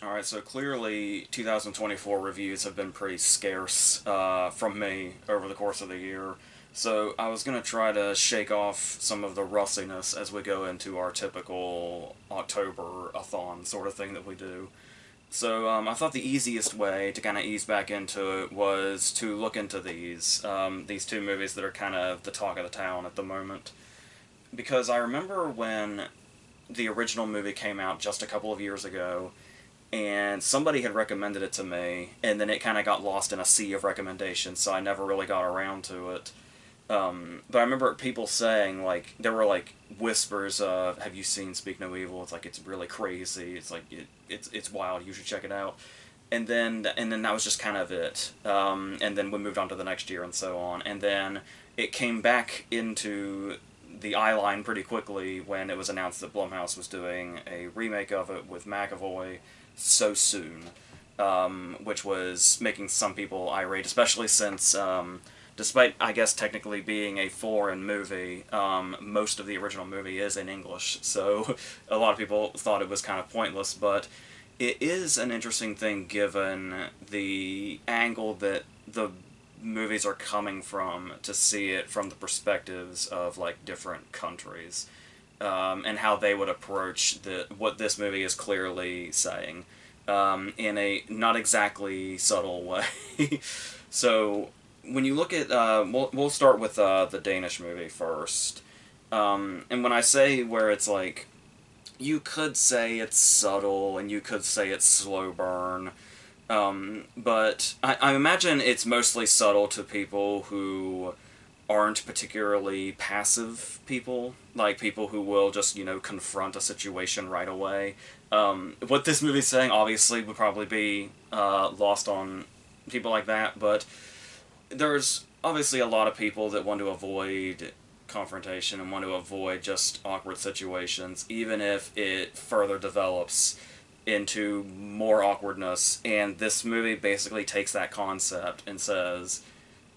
Alright, so clearly 2024 reviews have been pretty scarce from me over the course of the year. So I was going to try to shake off some of the rustiness as we go into our typical October-a-thon sort of thing that we do. So I thought the easiest way to kind of ease back into it was to look into these two movies that are kind of the talk of the town at the moment. Because I remember when the original movie came out just a couple of years ago, and somebody had recommended it to me, and then it kind of got lost in a sea of recommendations, so I never really got around to it. But I remember people saying, like, there were, like, whispers of, have you seen Speak No Evil? It's like, it's really crazy, it's like, it's wild, you should check it out. And then that was just kind of it. And then we moved on to the next year and so on. And then it came back into the eye line pretty quickly when it was announced that Blumhouse was doing a remake of it with McAvoy so soon, which was making some people irate, especially since, despite, I guess, technically being a foreign movie, most of the original movie is in English, so a lot of people thought it was kind of pointless, but it is an interesting thing given the angle that the movies are coming from to see it from the perspectives of, like, different countries, and how they would approach what this movie is clearly saying, in a not exactly subtle way. So when you look at, we'll start with the Danish movie first, and when I say where it's like, you could say it's subtle and you could say it's slow burn, but I imagine it's mostly subtle to people who aren't particularly passive people, like people who will just, confront a situation right away. What this movie's saying, obviously, would probably be lost on people like that, but there's obviously a lot of people that want to avoid confrontation and want to avoid just awkward situations, even if it further develops into more awkwardness. And this movie basically takes that concept and says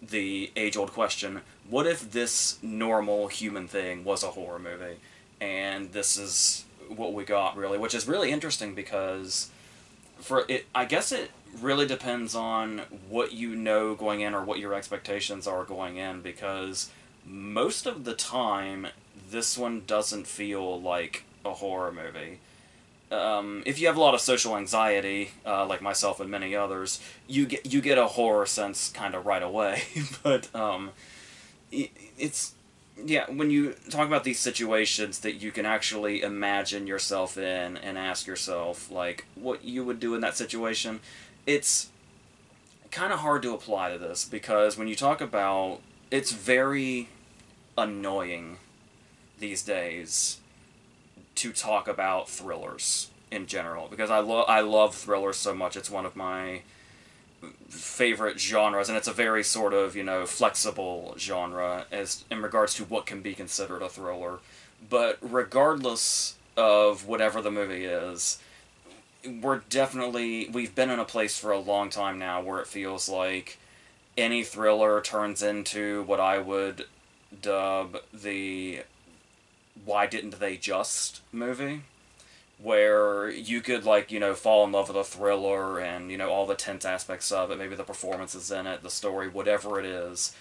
the age-old question, what if this normal human thing was a horror movie? And this is what we got, really, which is really interesting because I guess it really depends on what you know going in or what your expectations are going in, because most of the time this one doesn't feel like a horror movie. If you have a lot of social anxiety, like myself and many others, you get a horror sense kind of right away. But it's yeah, when you talk about these situations that you can actually imagine yourself in and ask yourself, like, what you would do in that situation, it's kind of hard to apply to this, because when you talk about, it's very annoying these days to talk about thrillers in general, because I love thrillers so much. It's one of my favorite genres, and it's a very sort of, flexible genre as in regards to what can be considered a thriller. But regardless of whatever the movie is, we've been in a place for a long time now where it feels like any thriller turns into what I would dub the "why didn't they just" movie, where you could, like, fall in love with a thriller and, all the tense aspects of it, maybe the performances in it, the story, whatever it is,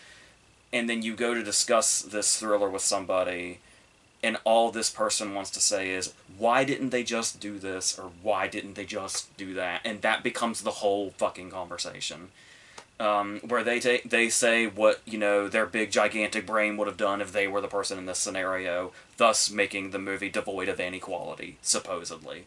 and then you go to discuss this thriller with somebody, and all this person wants to say is, why didn't they just do this, or why didn't they just do that? And that becomes the whole fucking conversation. Where they say what, their big gigantic brain would have done if they were the person in this scenario, thus making the movie devoid of any quality, supposedly.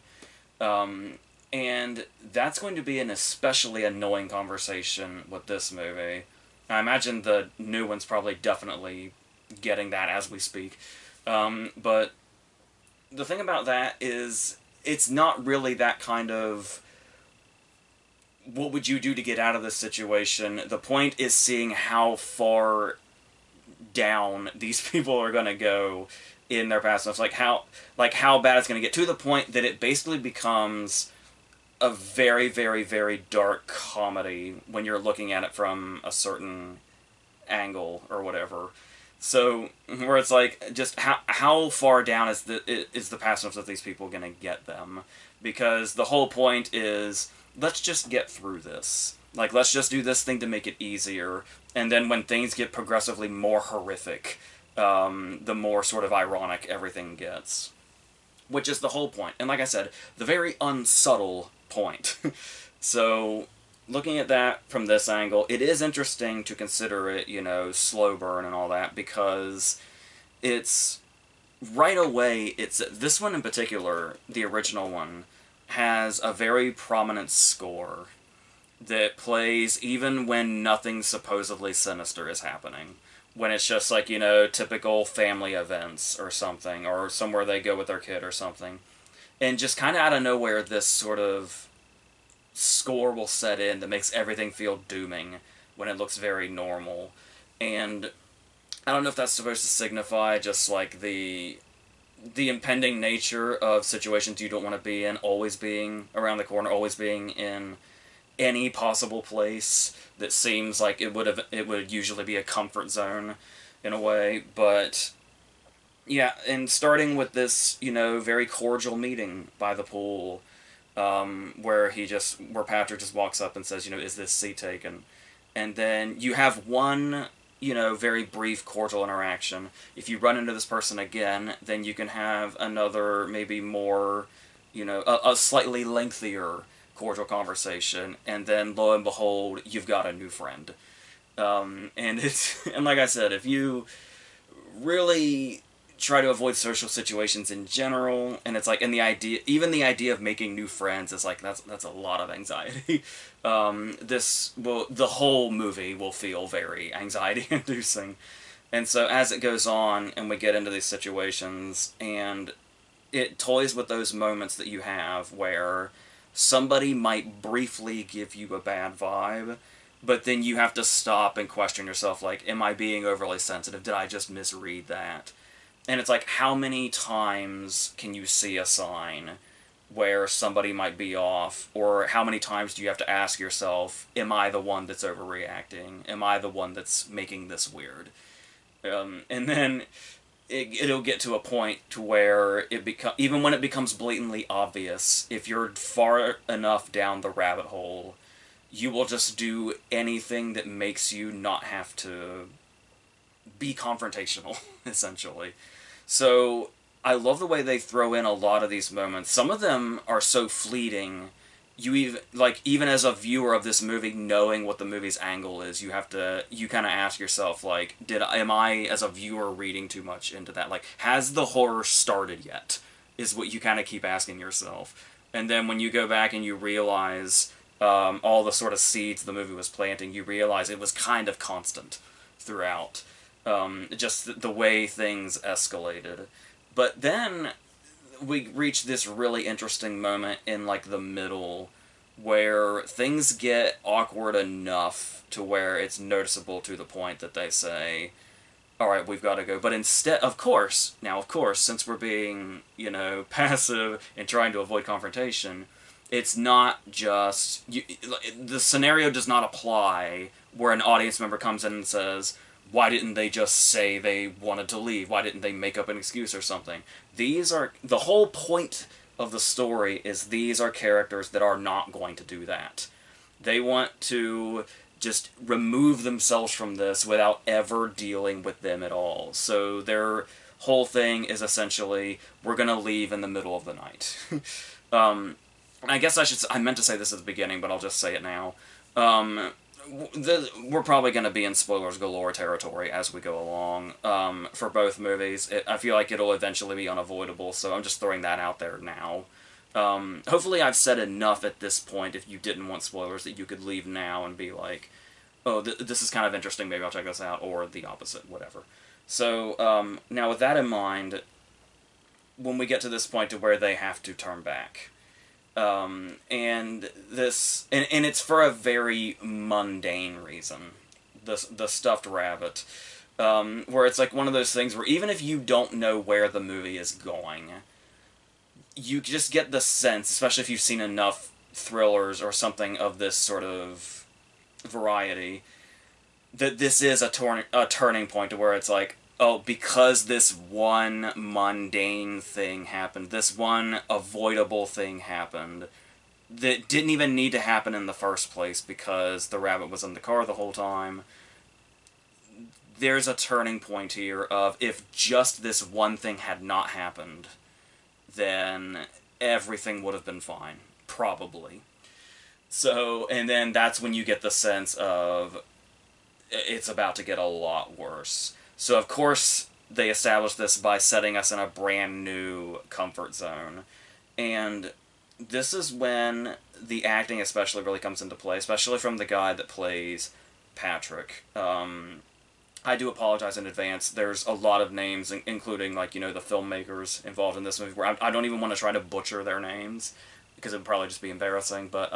And that's going to be an especially annoying conversation with this movie. I imagine the new one's probably definitely getting that as we speak. But the thing about that is, it's not really that kind of what would you do to get out of this situation. The point is seeing how far down these people are going to go in their past lives, like how bad it's going to get, to the point that it basically becomes a very, very, very dark comedy when you're looking at it from a certain angle or whatever. So where it's like, just how far down is the passiveness of these people going to get them? Because the whole point is, let's just get through this. Like, let's just do this thing to make it easier, and then when things get progressively more horrific, the more sort of ironic everything gets. Which is the whole point. And like I said, the very unsubtle point. So, looking at that from this angle, it is interesting to consider it, slow burn and all that, because it's right away, it's this one in particular, the original one, has a very prominent score that plays even when nothing supposedly sinister is happening. When it's just like, typical family events or something, or somewhere they go with their kid or something. And just kind of out of nowhere, this sort of score will set in that makes everything feel dooming when it looks very normal. And I don't know if that's supposed to signify just like the impending nature of situations you don't want to be in, always being around the corner, always being in any possible place that seems like it would usually be a comfort zone in a way. But yeah, and starting with this, very cordial meeting by the pool, where Patrick just walks up and says, is this seat taken? And then you have one, very brief cordial interaction. If you run into this person again, then you can have another, maybe more, a slightly lengthier cordial conversation, and then lo and behold, you've got a new friend. And like I said, if you really try to avoid social situations in general, and it's like, and even the idea of making new friends is like, that's a lot of anxiety. The whole movie will feel very anxiety inducing. And so as it goes on and we get into these situations, and it toys with those moments that you have where somebody might briefly give you a bad vibe, but then you have to stop and question yourself, like, am I being overly sensitive? Did I just misread that? And it's like, how many times can you see a sign where somebody might be off? Or how many times do you have to ask yourself, am I the one that's overreacting? Am I the one that's making this weird? And then it'll get to a point to where even when it becomes blatantly obvious, if you're far enough down the rabbit hole, you will just do anything that makes you not have to be confrontational, essentially. So I love the way they throw in a lot of these moments. Some of them are so fleeting. Even as a viewer of this movie, knowing what the movie's angle is, you kind of ask yourself, like, am I, as a viewer, reading too much into that? Like, has the horror started yet? Is what you kind of keep asking yourself. And then when you go back and you realize all the sort of seeds the movie was planting, you realize it was kind of constant throughout. Just the way things escalated. But then we reach this really interesting moment in, like, the middle where things get awkward enough to where it's noticeable to the point that they say, alright, we've got to go. But instead, of course, since we're being, passive and trying to avoid confrontation, it's not just... the scenario does not apply where an audience member comes in and says, why didn't they just say they wanted to leave? Why didn't they make up an excuse or something? The whole point of the story is these are characters that are not going to do that. They want to just remove themselves from this without ever dealing with them at all. So their whole thing is essentially, we're going to leave in the middle of the night. I guess I meant to say this at the beginning, but I'll just say it now. We're probably going to be in spoilers galore territory as we go along for both movies. I feel like it'll eventually be unavoidable, so I'm just throwing that out there now. Hopefully I've said enough at this point, if you didn't want spoilers, that you could leave now and be like, oh, this is kind of interesting, maybe I'll check this out, or the opposite, whatever. So, now with that in mind, when we get to this point to where they have to turn back, and it's for a very mundane reason, the stuffed rabbit, where it's like one of those things where even if you don't know where the movie is going, you just get the sense, especially if you've seen enough thrillers or something of this sort of variety, that this is a turning point to where it's like, oh, because this one mundane thing happened, this one avoidable thing happened, that didn't even need to happen in the first place because the rabbit was in the car the whole time. There's a turning point here of if just this one thing had not happened, then everything would have been fine. Probably. So, and then that's when you get the sense of it's about to get a lot worse. So, of course, they established this by setting us in a brand new comfort zone. And this is when the acting especially really comes into play, especially from the guy that plays Patrick. I do apologize in advance. There's a lot of names, including, like, you know, the filmmakers involved in this movie, where I don't even want to try to butcher their names, because it would probably just be embarrassing. But,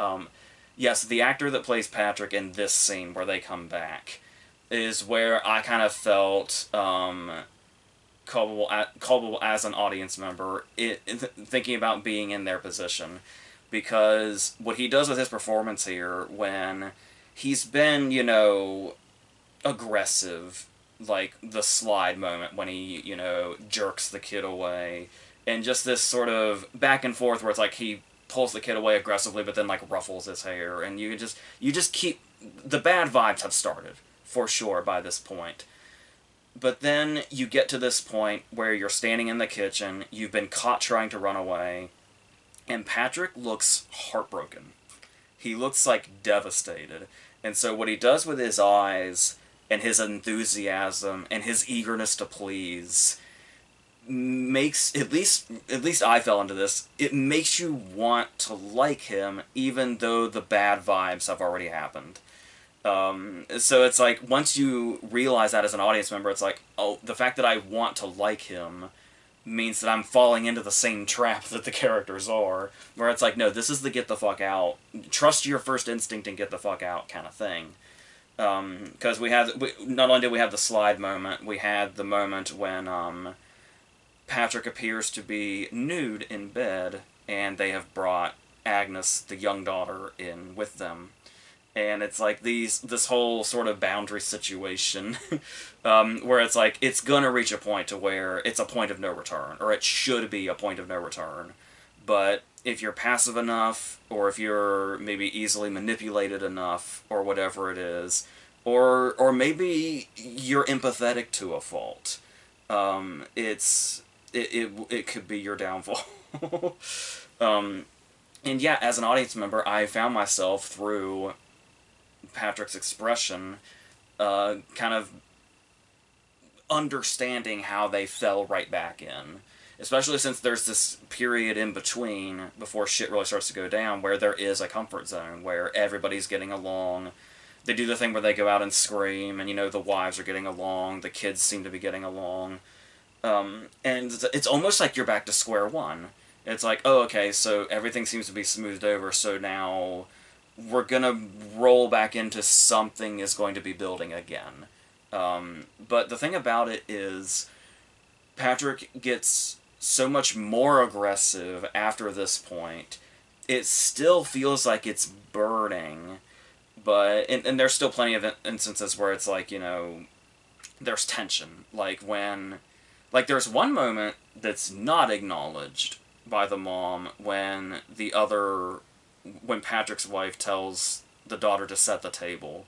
yes, the actor that plays Patrick in this scene, where they come back, is where I kind of felt culpable as an audience member, thinking about being in their position. Because what he does with his performance here, when he's been, you know, aggressive, like the slide moment when he, you know, jerks the kid away, and just this sort of back and forth where it's like he pulls the kid away aggressively but then, like, ruffles his hair, and you just keep, the bad vibes have started for sure by this point. But then you get to this point where you're standing in the kitchen, you've been caught trying to run away, and Patrick looks heartbroken. He looks, like, devastated. And so what he does with his eyes and his enthusiasm and his eagerness to please makes, at least I fell into this, it makes you want to like him even though the bad vibes have already happened. So it's like, once you realize that as an audience member, it's like, oh, the fact that I want to like him means that I'm falling into the same trap that the characters are, where it's like, no, this is the get the fuck out, trust your first instinct and get the fuck out kind of thing. Because not only did we have the slide moment, we had the moment when Patrick appears to be nude in bed, and they have brought Agnes, the young daughter, in with them. And it's like this whole sort of boundary situation where it's like, it's gonna reach a point to where it's a point of no return, or it should be a point of no return. But if you're passive enough, or if you're maybe easily manipulated enough, or whatever it is, or maybe you're empathetic to a fault, it could be your downfall. And yeah, as an audience member, I found myself through Patrick's expression, kind of understanding how they fell right back in. Especially since there's this period in between, before shit really starts to go down, where there is a comfort zone, where everybody's getting along. They do the thing where they go out and scream, and, you know, the wives are getting along, the kids seem to be getting along. And it's almost like you're back to square one. It's like, oh, okay, so everything seems to be smoothed over, so now we're gonna roll back into something is going to be building again. But the thing about it is, Patrick gets so much more aggressive after this point. It still feels like it's burning, but and there's still plenty of instances where it's like, you know, there's tension. Like there's one moment that's not acknowledged by the mom when Patrick's wife tells the daughter to set the table.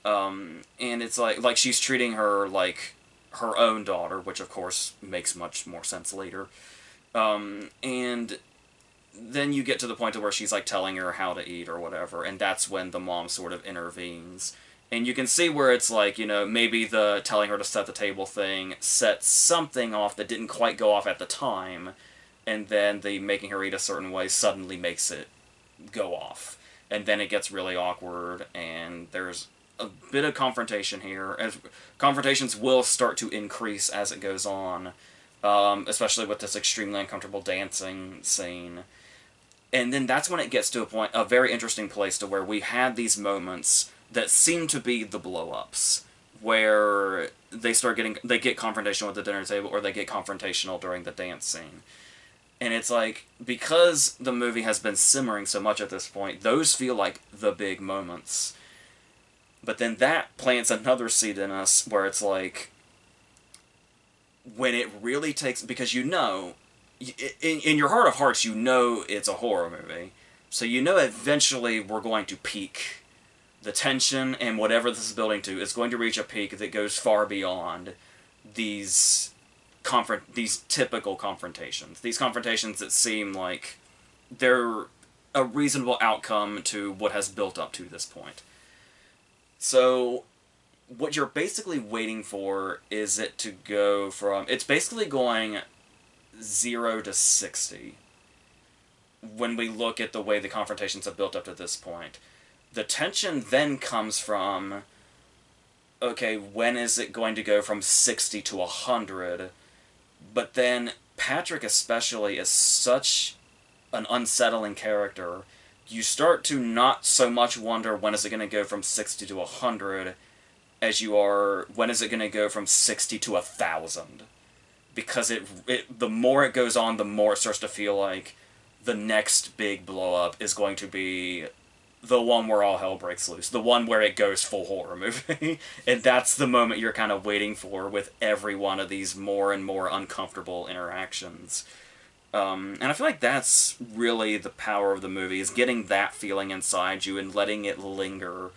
And it's like she's treating her like her own daughter, which of course makes much more sense later. And then you get to the point where she's like telling her how to eat or whatever, and that's when the mom sort of intervenes. And you can see where it's like, you know, maybe the telling her to set the table thing set something off that didn't quite go off at the time, and then the making her eat a certain way suddenly makes it go off. And then it gets really awkward, and there's a bit of confrontation here, as confrontations will start to increase as it goes on, especially with this extremely uncomfortable dancing scene. And then that's when it gets to a very interesting place to where we had these moments that seem to be the blow-ups, where they get confrontational at the dinner table, or they get confrontational during the dance scene. And it's like, because the movie has been simmering so much at this point, those feel like the big moments. But then that plants another seed in us where it's like, when it really takes, because you know, in your heart of hearts, you know it's a horror movie, so you know eventually we're going to peak. The tension and whatever this is building to is going to reach a peak that goes far beyond these these typical confrontations. These confrontations that seem like they're a reasonable outcome to what has built up to this point. So what you're basically waiting for is it to go from... It's basically going 0 to 60 when we look at the way the confrontations have built up to this point. The tension then comes from, okay, when is it going to go from 60 to 100? But then Patrick especially is such an unsettling character. You start to not so much wonder when is it going to go from 60 to 100 as you are when is it going to go from 60 to 1,000. Because the more it goes on, the more it starts to feel like the next big blow-up is going to be the one where all hell breaks loose. The one where it goes full horror movie. And that's the moment you're kind of waiting for with every one of these more and more uncomfortable interactions. And I feel like that's really the power of the movie, is getting that feeling inside you and letting it linger.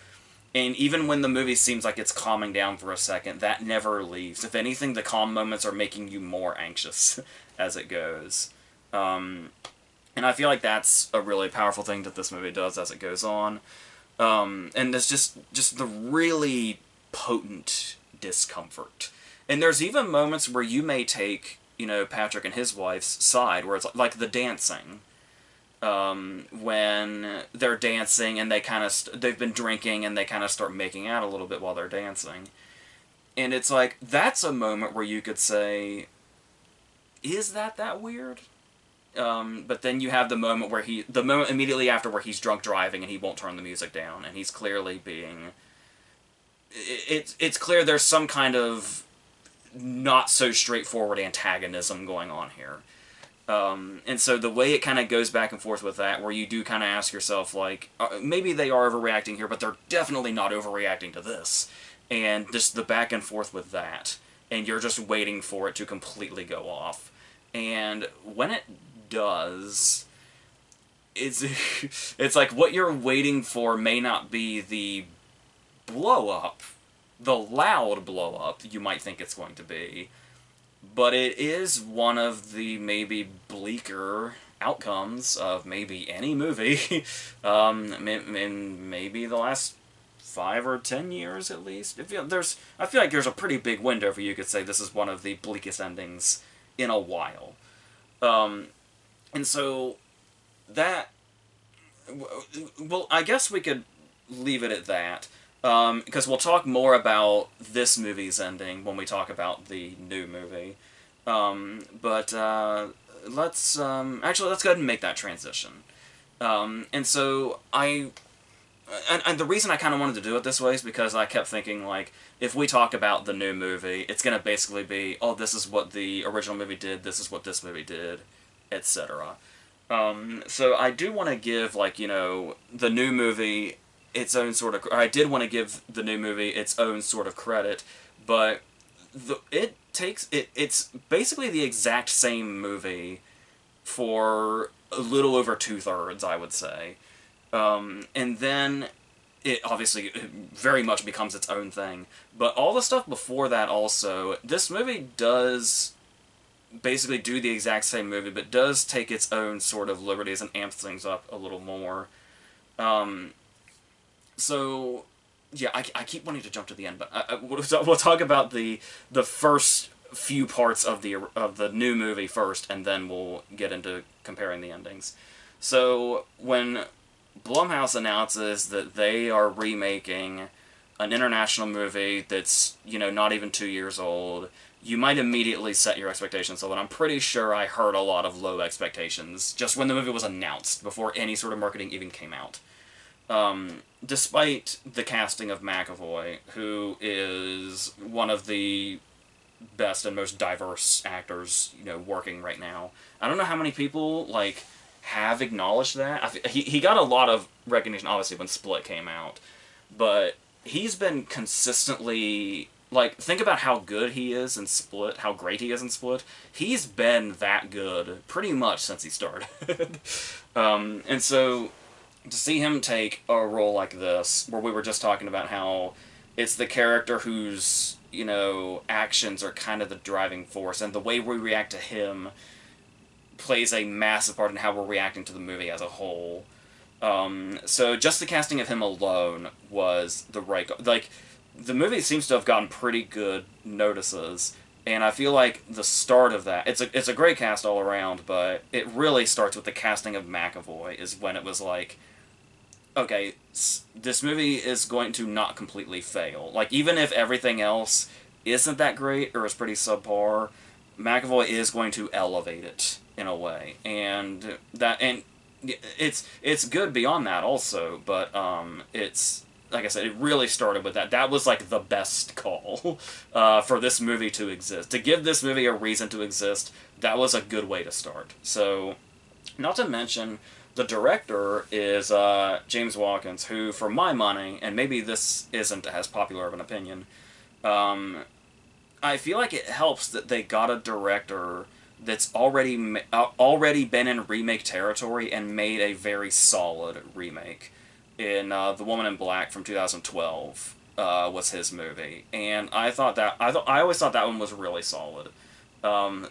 And even when the movie seems like it's calming down for a second, that never leaves. If anything, the calm moments are making you more anxious as it goes. And I feel like that's a really powerful thing that this movie does as it goes on. And there's just the really potent discomfort. And there's even moments where you may take, you know, Patrick and his wife's side, where it's like the dancing. When they're dancing and they kind of they've been drinking and they kind of start making out a little bit while they're dancing. And it's like, that's a moment where you could say, is that weird? But then you have the moment where the moment immediately after where he's drunk driving and he won't turn the music down, and he's clearly being... It's clear there's some kind of not so straightforward antagonism going on here. And so the way it kind of goes back and forth with that, where you do kind of ask yourself, like, maybe they are overreacting here, but they're definitely not overreacting to this. And just the back and forth with that. And you're just waiting for it to completely go off. And when it does, it's like what you're waiting for may not be the blow-up, the loud blow-up you might think it's going to be, but it is one of the maybe bleaker outcomes of maybe any movie in maybe the last 5 or 10 years at least. I feel like there's a pretty big window for you could say this is one of the bleakest endings in a while. And so that... Well, I guess we could leave it at that. Because we'll talk more about this movie's ending when we talk about the new movie. But let's go ahead and make that transition. And so and the reason I kind of wanted to do it this way is because I kept thinking, like, if we talk about the new movie, it's going to basically be, oh, this is what the original movie did, this is what this movie did, etc. So I do want to give, like, you know, the new movie its own sort of... I did want to give the new movie its own sort of credit, but it's basically the exact same movie for a little over 2/3, I would say. And then it obviously very much becomes its own thing. But all the stuff before that also, this movie does basically do the exact same movie, but does take its own sort of liberties and amps things up a little more. So, yeah, I keep wanting to jump to the end, but we'll talk about the first few parts of the new movie first, and then we'll get into comparing the endings. So, when Blumhouse announces that they are remaking an international movie that's, you know, not even 2 years old, you might immediately set your expectations so, and I'm pretty sure I heard a lot of low expectations just when the movie was announced, before any sort of marketing even came out. Despite the casting of McAvoy, who is one of the best and most diverse actors, you know, working right now. I don't know how many people, like, have acknowledged that. He got a lot of recognition, obviously, when Split came out, but he's been consistently, like, think about how good he is in Split, how great he is in Split. He's been that good pretty much since he started. And so, to see him take a role like this, where we were just talking about how it's the character whose, you know, actions are kind of the driving force, and the way we react to him plays a massive part in how we're reacting to the movie as a whole. So just the casting of him alone was the right... Like, the movie seems to have gotten pretty good notices, and I feel like the start of that... It's a great cast all around, but it really starts with the casting of McAvoy, is when it was like, okay, this movie is going to not completely fail. Like, even if everything else isn't that great, or is pretty subpar, McAvoy is going to elevate it, in a way. And it's good beyond that also, but it's, like I said, it really started with that. That was like the best call for this movie to exist. To give this movie a reason to exist, that was a good way to start. So, not to mention, the director is James Watkins, who, for my money, and maybe this isn't as popular of an opinion, I feel like it helps that they got a director that's already been in remake territory and made a very solid remake. In The Woman in Black from 2012 was his movie, and I always thought that one was really solid.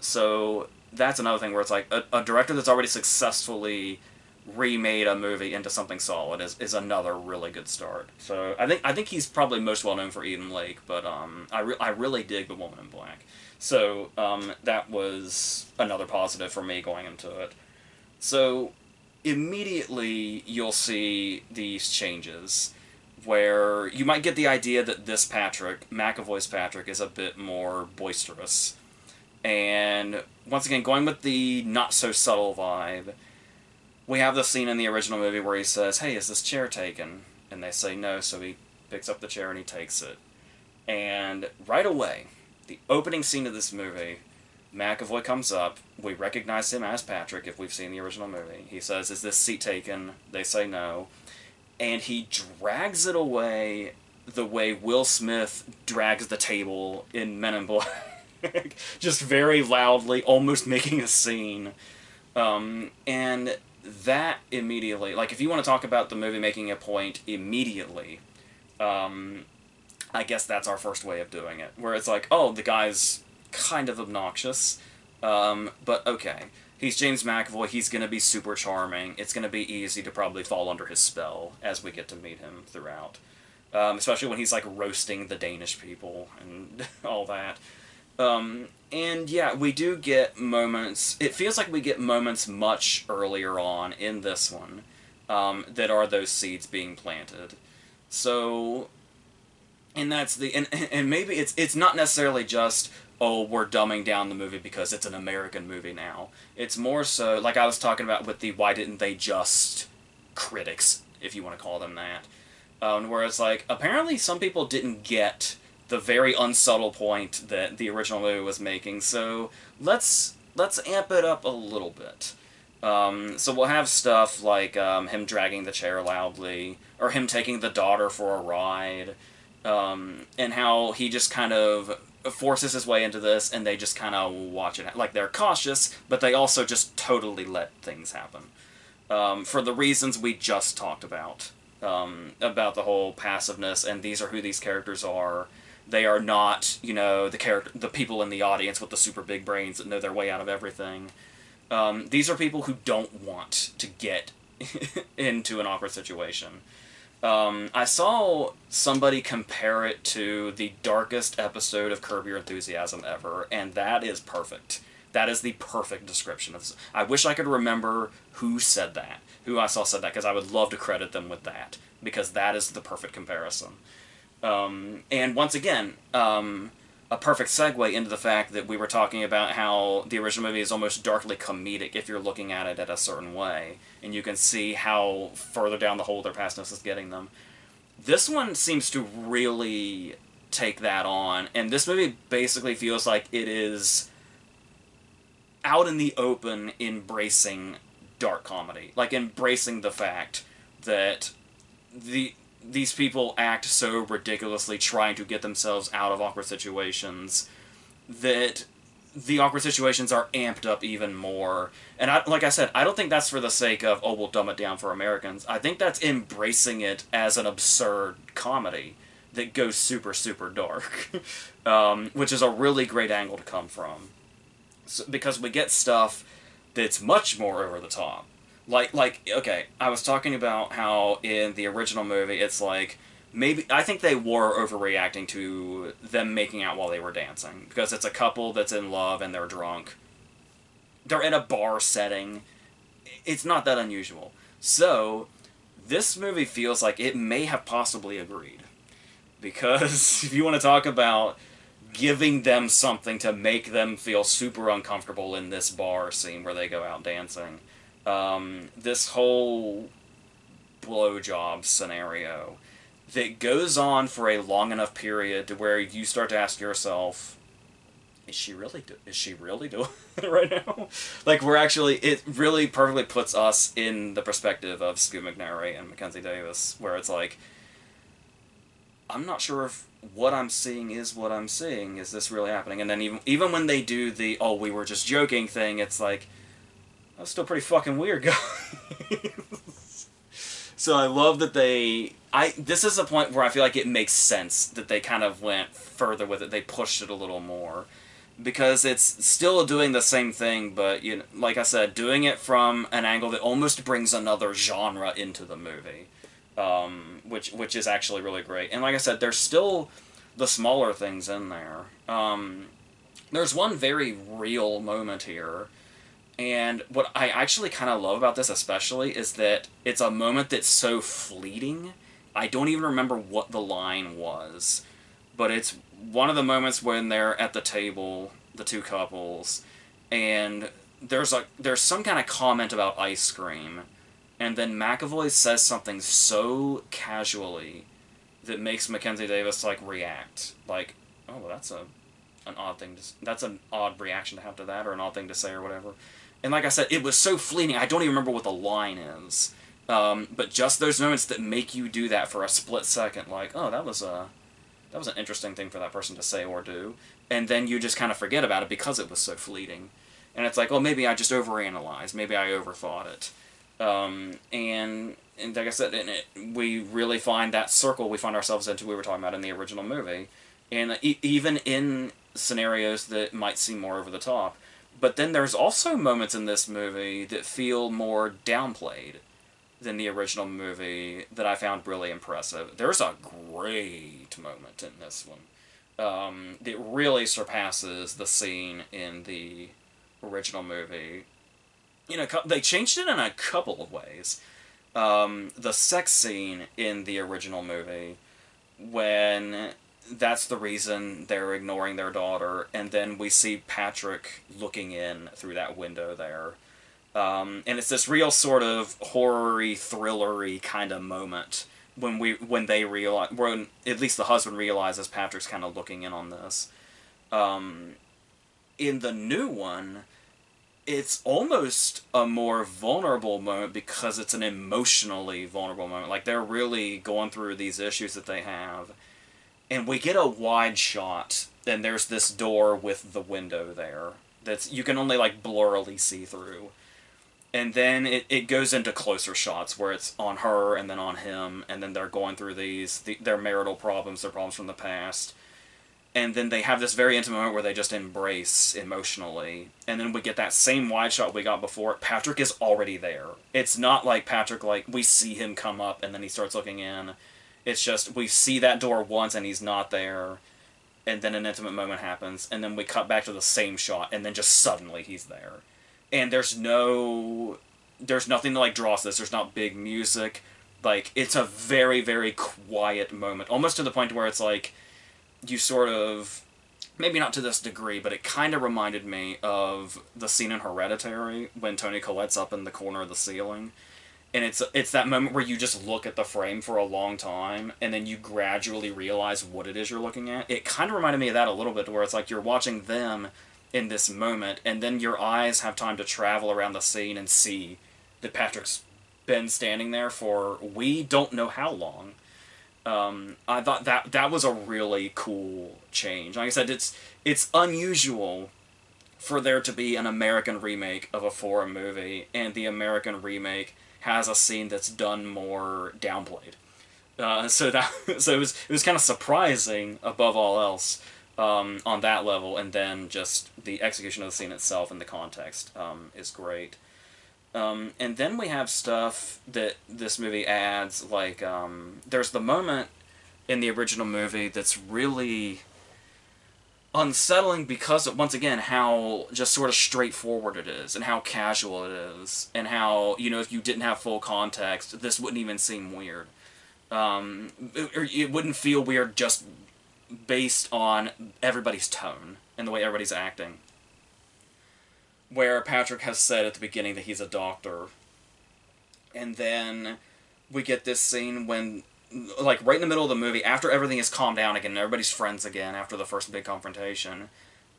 So that's another thing where it's like a director that's already successfully remade a movie into something solid is another really good start. So I think he's probably most well known for Eden Lake, but I really dig The Woman in Black. So that was another positive for me going into it. So immediately you'll see these changes where you might get the idea that this Patrick, McAvoy's Patrick, is a bit more boisterous. And once again, going with the not-so-subtle vibe, we have the scene in the original movie where he says, "Hey, is this chair taken?" And they say no, so he picks up the chair and he takes it. And right away, the opening scene of this movie, McAvoy comes up, we recognize him as Patrick if we've seen the original movie. He says, "Is this seat taken?" They say no. And he drags it away the way Will Smith drags the table in Men in Black. Just very loudly, almost making a scene. And that immediately, like, if you want to talk about the movie making a point immediately, I guess that's our first way of doing it. Where it's like, oh, the guy's kind of obnoxious, but okay. He's James McAvoy, he's going to be super charming, it's going to be easy to probably fall under his spell as we get to meet him throughout. Especially when he's, like, roasting the Danish people and all that. And yeah, we do get moments, it feels like we get moments much earlier on in this one, that are those seeds being planted. So, and that's the, and maybe it's not necessarily just, oh, we're dumbing down the movie because it's an American movie now. It's more so, like I was talking about with the why didn't they just critics, if you want to call them that, where it's like, apparently some people didn't get the very unsubtle point that the original movie was making, so let's amp it up a little bit. So we'll have stuff like him dragging the chair loudly, or him taking the daughter for a ride, and how he just kind of forces his way into this, and they just kind of watch it. Like, they're cautious, but they also just totally let things happen. For the reasons we just talked about the whole passiveness, and these are who these characters are. They are not, you know, the people in the audience with the super big brains that know their way out of everything. These are people who don't want to get into an awkward situation. I saw somebody compare it to the darkest episode of Curb Your Enthusiasm ever, and that is perfect. That is the perfect description of this. I wish I could remember who said that, who I saw said that, because I would love to credit them with that, because that is the perfect comparison. And once again, a perfect segue into the fact that we were talking about how the original movie is almost darkly comedic if you're looking at it at a certain way, and you can see how further down the hole their pastness is getting them. This one seems to really take that on, and this movie basically feels like it is out in the open embracing dark comedy. Like, embracing the fact that these people act so ridiculously trying to get themselves out of awkward situations that the awkward situations are amped up even more. And like I said, I don't think that's for the sake of, oh, we'll dumb it down for Americans. I think that's embracing it as an absurd comedy that goes super, super dark, which is a really great angle to come from. So, because we get stuff that's much more over the top. Okay, I was talking about how in the original movie, it's like, maybe, I think they were overreacting to them making out while they were dancing, because it's a couple that's in love and they're drunk. They're in a bar setting. It's not that unusual. So, this movie feels like it may have possibly agreed. Because if you want to talk about giving them something to make them feel super uncomfortable in this bar scene where they go out dancing, this whole blowjob scenario that goes on for a long enough period to where you start to ask yourself, is she really doing it right now? Like, it really perfectly puts us in the perspective of Scoot McNairy and Mackenzie Davis, where it's like, I'm not sure if what I'm seeing is what I'm seeing. Is this really happening? And then even when they do the, oh, we were just joking thing, it's like, that's still pretty fucking weird, guys. So I love that this is a point where I feel like it makes sense that they kind of went further with it. They pushed it a little more. Because it's still doing the same thing, but, you know, like I said, doing it from an angle that almost brings another genre into the movie. Which is actually really great. And like I said, there's still the smaller things in there. There's one very real moment here, and what I actually kind of love about this especially is that it's a moment that's so fleeting. I don't even remember what the line was, but it's one of the moments when they're at the table, the two couples, and there's some kind of comment about ice cream. And then McAvoy says something so casually that makes Mackenzie Davis, like, react. Like, oh, well, that's an odd reaction to have to that, or an odd thing to say, or whatever. And like I said, it was so fleeting, I don't even remember what the line is. But just those moments that make you do that for a split second, like, oh, that was an interesting thing for that person to say or do. And then you just kind of forget about it because it was so fleeting. And it's like, oh, maybe I just overanalyzed, maybe I overthought it. And like I said, we really find that circle we find ourselves into we were talking about in the original movie. And even in scenarios that might seem more over the top. But then there's also moments in this movie that feel more downplayed than the original movie that I found really impressive. There's a great moment in this one that really surpasses the scene in the original movie. You know, they changed it in a couple of ways. The sex scene in the original movie, when that's the reason they're ignoring their daughter, and then we see Patrick looking in through that window there. And it's this real sort of horror-y, thriller-y kind of moment when they realize, when at least the husband realizes Patrick's kind of looking in on this. In the new one, it's almost a more vulnerable moment because it's an emotionally vulnerable moment. Like, they're really going through these issues that they have. And we get a wide shot, and there's this door with the window there that's you can only, like, blurrily see through. And then it goes into closer shots where it's on her and then on him, and then they're going through their marital problems, their problems from the past. And then they have this very intimate moment where they just embrace emotionally. And then we get that same wide shot we got before. Patrick is already there. It's not like Patrick, like, we see him come up and then he starts looking in. It's just, we see that door once and he's not there. And then an intimate moment happens. And then we cut back to the same shot. And then just suddenly he's there. And there's nothing to, like, draw us this. There's not big music. Like, it's a very, very quiet moment. Almost to the point where it's like, you sort of, maybe not to this degree, but it kind of reminded me of the scene in Hereditary when Toni Collette's up in the corner of the ceiling. And it's that moment where you just look at the frame for a long time, and then you gradually realize what it is you're looking at. It kind of reminded me of that a little bit, where it's like you're watching them in this moment, and then your eyes have time to travel around the scene and see that Patrick's been standing there for we don't know how long. I thought that was a really cool change. Like I said, it's unusual for there to be an American remake of a foreign movie, and the American remake has a scene that's done more downplayed. So it was kind of surprising above all else, on that level, and then just the execution of the scene itself and the context, is great. And then we have stuff that this movie adds, like, there's the moment in the original movie that's really unsettling because of, once again, how just sort of straightforward it is, and how casual it is, and how, if you didn't have full context, this wouldn't even seem weird. It wouldn't feel weird just based on everybody's tone and the way everybody's acting. Where Patrick has said at the beginning that he's a doctor, and then we get this scene when, like, right in the middle of the movie, after everything has calmed down again and everybody's friends again after the first big confrontation,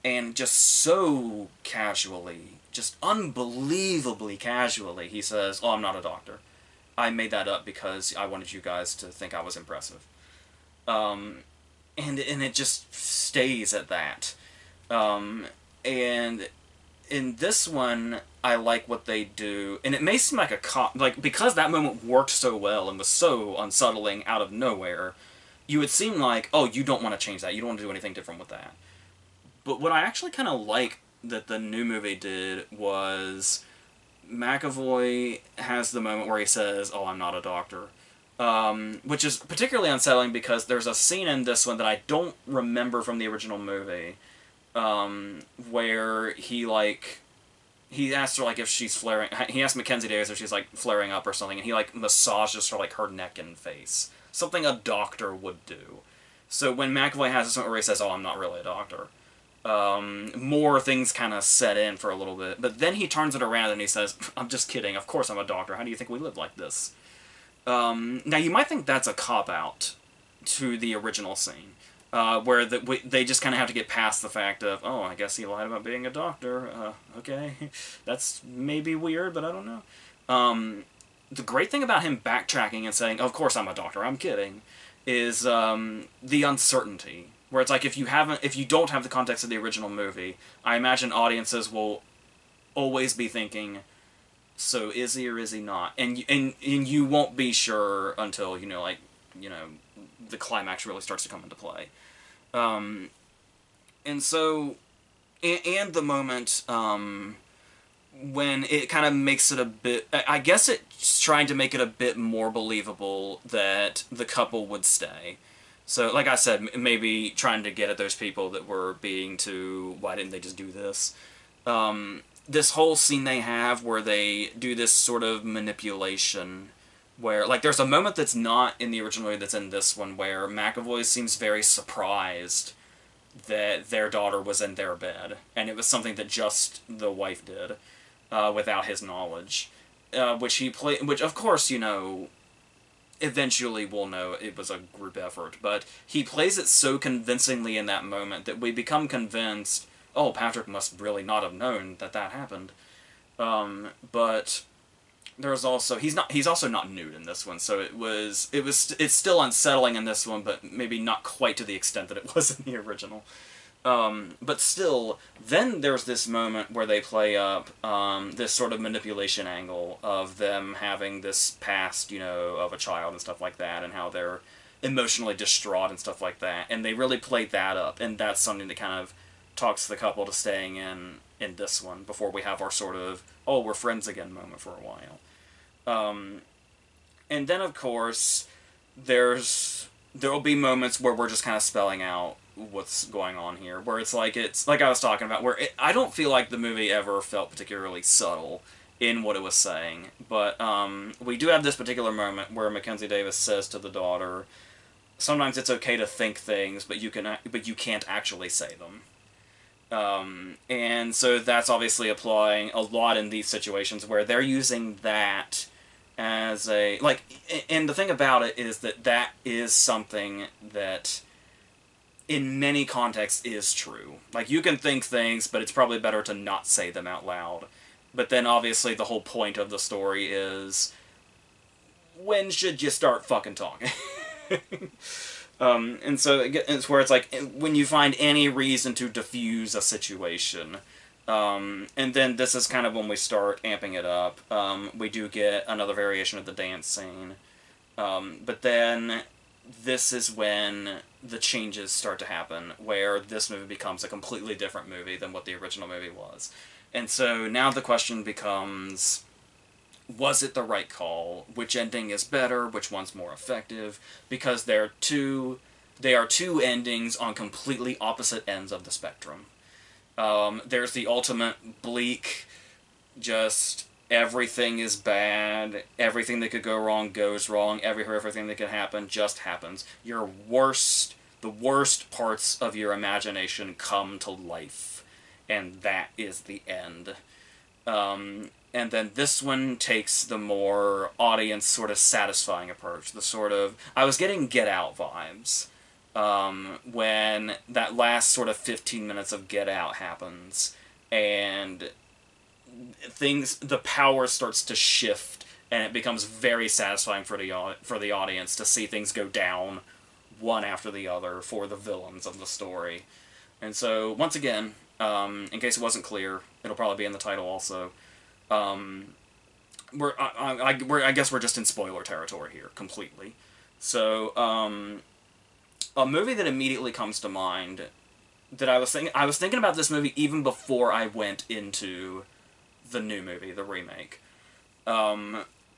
and just so casually, just unbelievably casually, he says, "Oh, I'm not a doctor. I made that up because I wanted you guys to think I was impressive." And it just stays at that. And in this one, I like what they do, and it may seem like because that moment worked so well and was so unsettling out of nowhere, you would seem like, oh, you don't want to change that, you don't want to do anything different with that. But what I actually kind of like that the new movie did was McAvoy has the moment where he says, "Oh, I'm not a doctor," which is particularly unsettling because there's a scene in this one that I don't remember from the original movie, where he asks her, like, if she's flaring. He asks Mackenzie Davis if she's, like, flaring up or something, and he, like, massages her, like, her neck and face. Something a doctor would do. So when McAvoy has this moment where he says, "Oh, I'm not really a doctor," more things kind of set in for a little bit. But then he turns it around and he says, "I'm just kidding. Of course I'm a doctor. How do you think we live like this?" Now, you might think that's a cop-out to the original scene, where they just kind of have to get past the fact of, oh, I guess he lied about being a doctor. Okay, that's maybe weird, but I don't know. The great thing about him backtracking and saying, "Of course I'm a doctor, I'm kidding," is the uncertainty. Where it's like, if you don't have the context of the original movie, I imagine audiences will always be thinking, so is he or is he not? And you won't be sure until, the climax really starts to come into play. And so, and the moment, when it kind of makes it a bit, I guess it's trying to make it a bit more believable that the couple would stay. So, like I said, maybe trying to get at those people that were being too, why didn't they just do this? This whole scene they have where they do this sort of manipulation, where, like, there's a moment that's not in the original movie that's in this one, where McAvoy seems very surprised that their daughter was in their bed, and it was something that just the wife did, without his knowledge. Which, of course, eventually we'll know it was a group effort, but he plays it so convincingly in that moment that we become convinced, oh, Patrick must really not have known that happened. But there's also, he's also not nude in this one, so it's still unsettling in this one, but maybe not quite to the extent that it was in the original. But still, then there's this moment where they play up this sort of manipulation angle of them having this past, of a child and stuff like that, and how they're emotionally distraught and stuff like that, and they really play that up, and that's something that kind of talks the couple to staying in this one, before we have our sort of, oh, we're friends again moment for a while. And then, of course, there'll be moments where we're just kind of spelling out what's going on here, where it's like I was talking about, where I don't feel like the movie ever felt particularly subtle in what it was saying, but we do have this particular moment where Mackenzie Davis says to the daughter, sometimes it's okay to think things, but you can't actually say them. And so that's obviously applying a lot in these situations where they're using that as a, like, and the thing about it is that is something that in many contexts is true. Like, you can think things, but it's probably better to not say them out loud. But then obviously the whole point of the story is, when should you start fucking talking? And so it's where it's like when you find any reason to diffuse a situation. And then this is kind of when we start amping it up. We do get another variation of the dance scene. But then this is when the changes start to happen, where this movie becomes a completely different movie than what the original movie was. And so now the question becomes, was it the right call? Which ending is better? Which one's more effective? Because they are two endings on completely opposite ends of the spectrum. There's the ultimate bleak, just everything is bad, everything that could go wrong goes wrong, everything that could happen just happens. The worst parts of your imagination come to life, and that is the end. And then this one takes the more audience sort of satisfying approach. The sort of, I was getting Get Out vibes when that last sort of 15 minutes of Get Out happens, and the power starts to shift, and it becomes very satisfying for the audience to see things go down one after the other for the villains of the story. And so, once again, in case it wasn't clear, it'll probably be in the title also. I guess we're just in spoiler territory here, completely. So, a movie that immediately comes to mind that I was thinking about this movie even before I went into the new movie, the remake.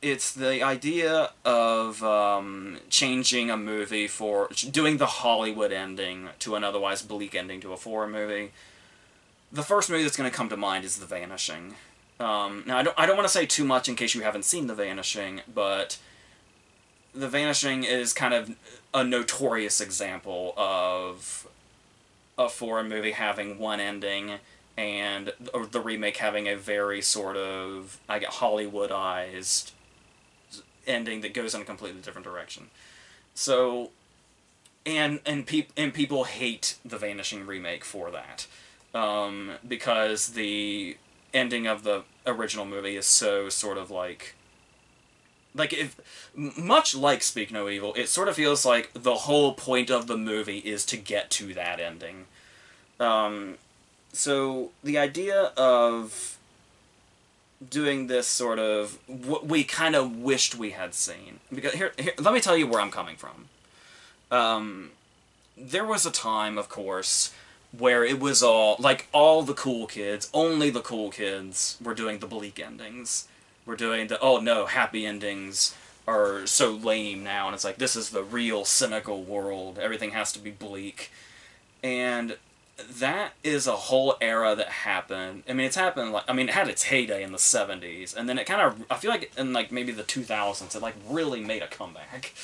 It's the idea of changing a movie for doing the Hollywood ending to an otherwise bleak ending to a horror movie. The first movie that's going to come to mind is The Vanishing. Now, I don't want to say too much in case you haven't seen The Vanishing, but The Vanishing is kind of a notorious example of a foreign movie having one ending and the remake having a very sort of, I get Hollywoodized ending that goes in a completely different direction. So, and people hate The Vanishing remake for that, because the ending of the original movie is so sort of like if much like Speak No Evil, it sort of feels like the whole point of the movie is to get to that ending. So the idea of doing this sort of what we kind of wished we had seen, because here let me tell you where I'm coming from. There was a time, of course, where it was all the cool kids, only the cool kids were doing the bleak endings. We're doing the, oh no, happy endings are so lame now, and it's like, this is the real cynical world, everything has to be bleak. And that is a whole era that happened. I mean, it's happened, it had its heyday in the 70s, and then it kind of, I feel like in maybe the 2000s, it really made a comeback.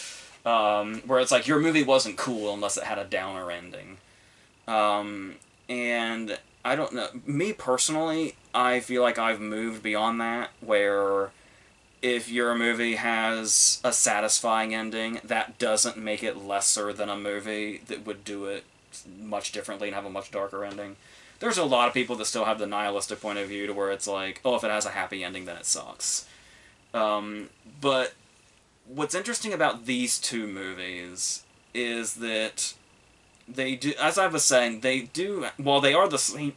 Where it's like, your movie wasn't cool unless it had a downer ending. And I don't know. Me personally, I feel like I've moved beyond that, where if your movie has a satisfying ending, that doesn't make it lesser than a movie that would do it much differently and have a much darker ending. There's a lot of people that still have the nihilistic point of view to where it's like, oh, if it has a happy ending, then it sucks. But what's interesting about these two movies is that they do, as I was saying, they do, while they are the same,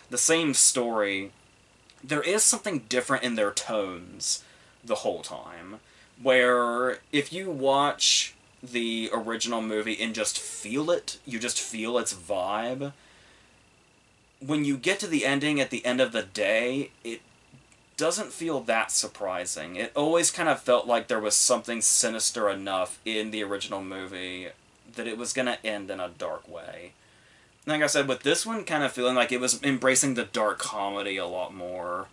the same story, there is something different in their tones the whole time. Where if you watch the original movie and just feel it, you just feel its vibe, when you get to the ending at the end of the day, it doesn't feel that surprising. It always kind of felt like there was something sinister enough in the original movie that it was going to end in a dark way. Like I said, with this one kind of feeling like it was embracing the dark comedy a lot more.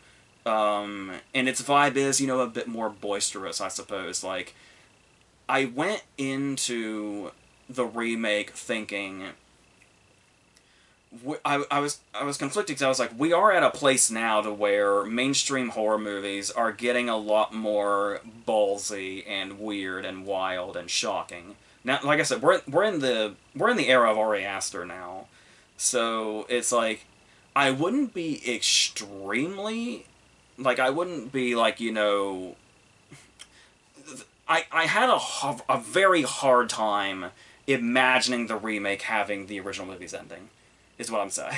And its vibe is, a bit more boisterous, I suppose. Like, I went into the remake thinking, I was conflicted because I was like, we are at a place now to where mainstream horror movies are getting a lot more ballsy and weird and wild and shocking. Now, like I said, we're in the era of Ari Aster now, so it's like, I wouldn't be extremely, I wouldn't be I had a very hard time imagining the remake having the original movie's ending, is what I'm saying.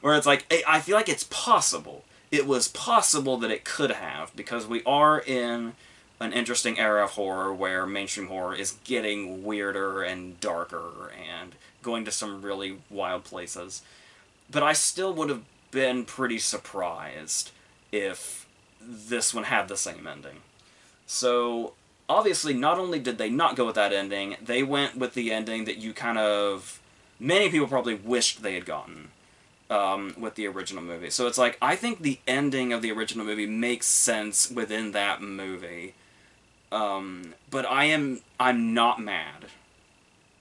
Where it's like, I feel like it's possible. It was possible that it could have, because we are in an interesting era of horror where mainstream horror is getting weirder and darker and going to some really wild places. But I still would have been pretty surprised if this one had the same ending. So, obviously, not only did they not go with that ending, they went with the ending that you kind of... Many people probably wished they had gotten with the original movie. So it's like, I think the ending of the original movie makes sense within that movie. But I'm not mad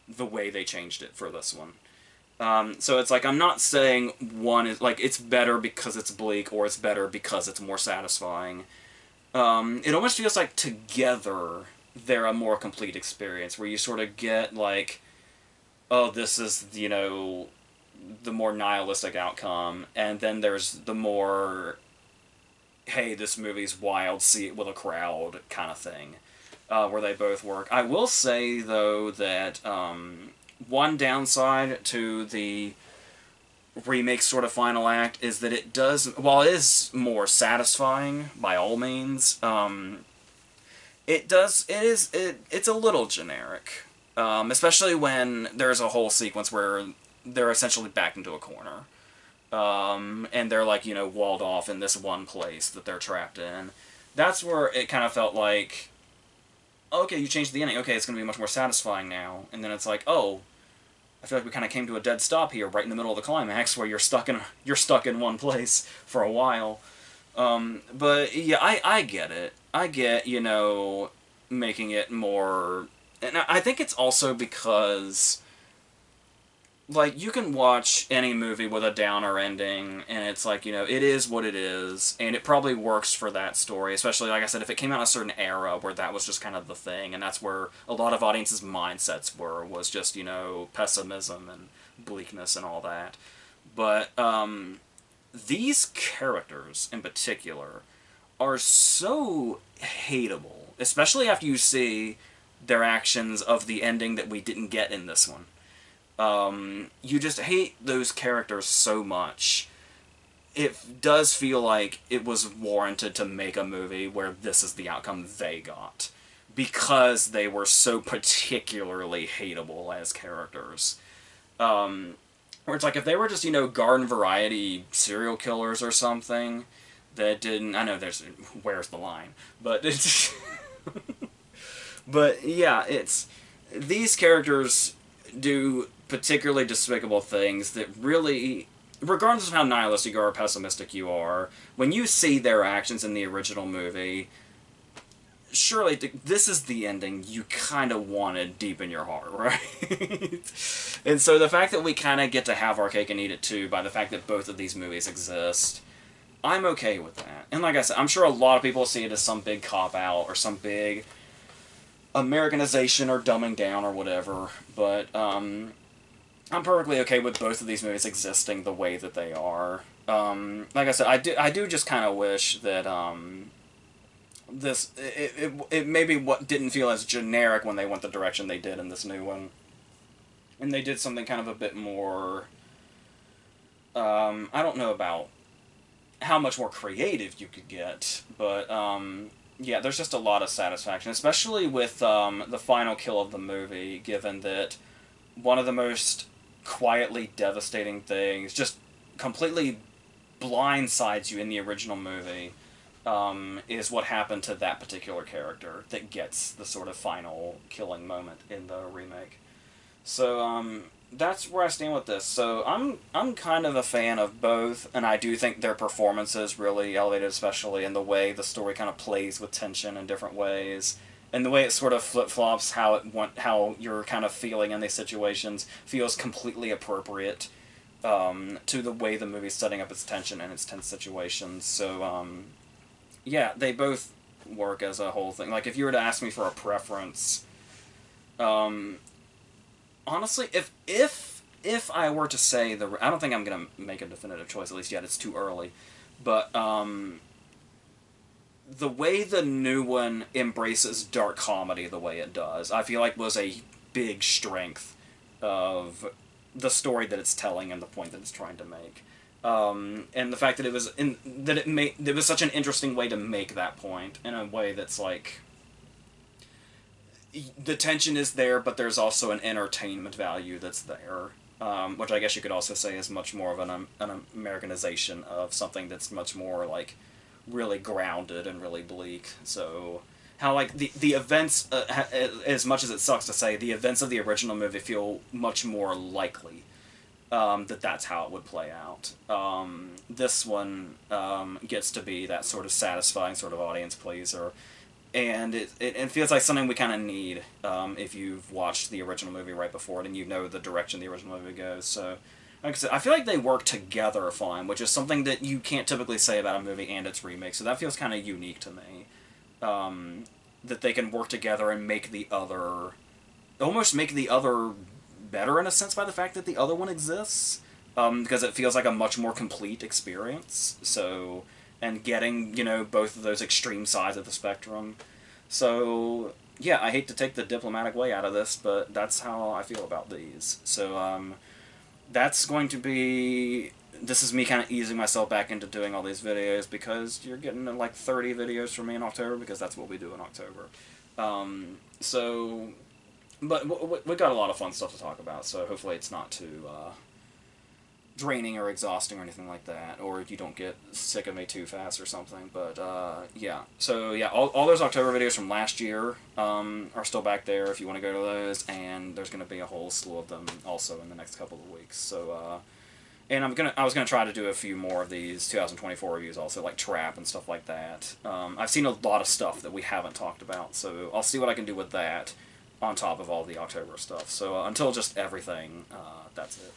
the way they changed it for this one. So it's like, I'm not saying one is, like, it's better because it's bleak, or it's better because it's more satisfying. It almost feels like together they're a more complete experience, where you sort of get, like, oh, this is, you know, the more nihilistic outcome, and then there's the more, hey, this movie's wild, see it with a crowd kind of thing, where they both work. I will say, though, that one downside to the remake sort of final act is that it does, while it is more satisfying by all means, it's a little generic, especially when there's a whole sequence where they're essentially backed into a corner, and they're, like, you know, walled off in this one place that they're trapped in. That's where it kind of felt like, okay, you changed the ending, okay, it's going to be much more satisfying now, and then it's like, oh, I feel like we kind of came to a dead stop here, right in the middle of the climax, where you're stuck in one place for a while. But yeah, I get it. I get, you know, making it more, and I think it's also because, like, you can watch any movie with a downer ending, and it's like, you know, it is what it is, and it probably works for that story, especially, like I said, if it came out in a certain era where that was just kind of the thing, and that's where a lot of audiences' mindsets was just, you know, pessimism and bleakness and all that. But, these characters, in particular, are so hateable, especially after you see their actions of the ending that we didn't get in this one. You just hate those characters so much. It does feel like it was warranted to make a movie where this is the outcome they got, because they were so particularly hateable as characters. Where it's like, if they were just, you know, garden variety serial killers or something that didn't... I know there's... Where's the line? But it's... But, yeah, it's... These characters do particularly despicable things that really, regardless of how nihilistic or pessimistic you are, when you see their actions in the original movie, surely this is the ending you kind of wanted deep in your heart, right? And so the fact that we kind of get to have our cake and eat it too, by the fact that both of these movies exist, I'm okay with that. And like I said, I'm sure a lot of people see it as some big cop-out, or some big Americanization or dumbing down or whatever, but I'm perfectly okay with both of these movies existing the way that they are. Like I said, I do just kind of wish that it maybe what didn't feel as generic when they went the direction they did in this new one, and they did something kind of a bit more. I don't know about how much more creative you could get, but yeah, there's just a lot of satisfaction, especially with the final kill of the movie, given that one of the most quietly devastating things, just completely blindsides you in the original movie, is what happened to that particular character that gets the sort of final killing moment in the remake. So, that's where I stand with this. So, I'm kind of a fan of both, and I do think their performances really elevated, especially in the way the story kind of plays with tension in different ways. And the way it sort of flip-flops how you're kind of feeling in these situations feels completely appropriate to the way the movie's setting up its tension and its tense situations. So, yeah, they both work as a whole thing. Like, if you were to ask me for a preference, honestly, if I were to say I don't think I'm going to make a definitive choice, at least yet, it's too early, but, the way the new one embraces dark comedy the way it does, I feel like was a big strength of the story that it's telling and the point that it's trying to make. And the fact that it was such an interesting way to make that point in a way that's like the tension is there, but there's also an entertainment value that's there. Which I guess you could also say is much more of an Americanization of something that's much more like really grounded and really bleak. So how like the events, as much as it sucks to say, the events of the original movie feel much more likely that that's how it would play out. This one gets to be that sort of satisfying sort of audience pleaser, and it feels like something we kind of need if you've watched the original movie right before it and you know the direction the original movie goes. So, like I said, I feel like they work together fine, which is something that you can't typically say about a movie and its remake. So that feels kind of unique to me. That they can work together and make the other, almost make the other better in a sense by the fact that the other one exists. Because it feels like a much more complete experience. So, and getting, you know, both of those extreme sides of the spectrum. So, yeah, I hate to take the diplomatic way out of this, but that's how I feel about these. So, that's going to be... This is me kind of easing myself back into doing all these videos because you're getting like 30 videos from me in October because that's what we do in October. So... But we got a lot of fun stuff to talk about, so hopefully it's not too draining or exhausting or anything like that, or you don't get sick of me too fast or something. But yeah, so yeah, all those October videos from last year are still back there if you want to go to those, and there's going to be a whole slew of them also in the next couple of weeks. So and I was gonna try to do a few more of these 2024 reviews also, like Trap and stuff like that. I've seen a lot of stuff that we haven't talked about, so I'll see what I can do with that on top of all the October stuff. So until just everything, that's it.